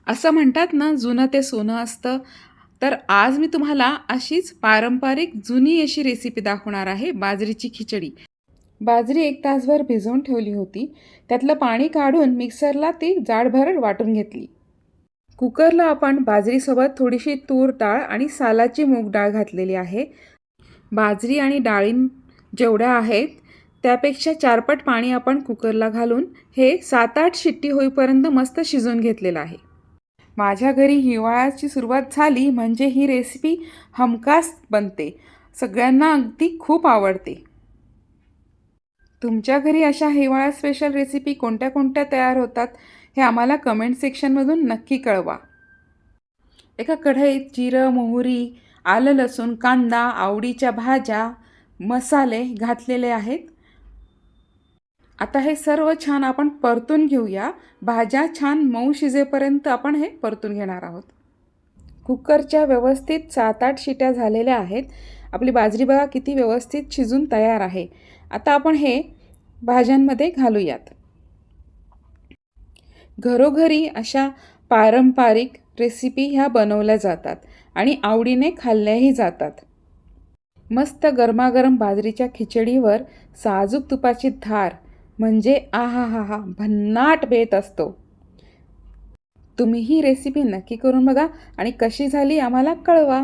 असं म्हणतात ना, जुनं ते सोनं असतं. तर आज मी तुम्हाला अशीच पारंपरिक जुनी अशी रेसिपी दाखवणार आहे, बाजरीची खिचडी. बाजरी 1 तासभर भिजवून ठेवली होती. त्यातलं पाणी काढून मिक्सरला ती जाडभरड वाटून घेतली. कुकरला आपण बाजरीसोबत थोडीशी तूर डाळ आणि सालाची मूग डाळ घातलेली आहे. बाजरी आणि डाळी जेवढ्या आहेत, त्यापेक्षा 4 पट पाणी आपण कुकरला घालून हे 7-8 शिट्टी होईपर्यंत मस्त शिजवून घेतलेलं आहे. माझ्या घरी हिवाळ्याची सुरुवात झाली म्हणजे ही रेसिपी हमखास बनते. सगळ्यांना अगदी खूप आवडते. तुमच्या घरी अशा हिवाळा स्पेशल रेसिपी कोणत्या कोणत्या तयार होतात हे आम्हाला कमेंट सेक्शनमधून नक्की कळवा. एका कढईत जिरं, मोहरी, आलं, लसूण, कांदा, आवडीच्या भाज्या, मसाले घातलेले आहेत. आता हे सर्व छान आपण परतून घेऊया. भाज्या छान मऊ शिजेपर्यंत आपण हे परतून घेणार आहोत. कुकरच्या व्यवस्थित 7-8 शिट्या झालेल्या आहेत. आपली बाजरी बघा किती व्यवस्थित शिजून तयार आहे. आता आपण हे भाज्यांमध्ये घालूयात. घरोघरी अशा पारंपरिक रेसिपी ह्या बनवल्या जातात आणि आवडीने खाल्ल्याही जातात. मस्त गरमागरम बाजरीच्या खिचडीवर साजूक तुपाची धार म्हणजे आहाहाहा भन्नाट बेत असतो. तुम्ही ही रेसिपी नक्की करून बघा आणि कशी झाली आम्हाला कळवा.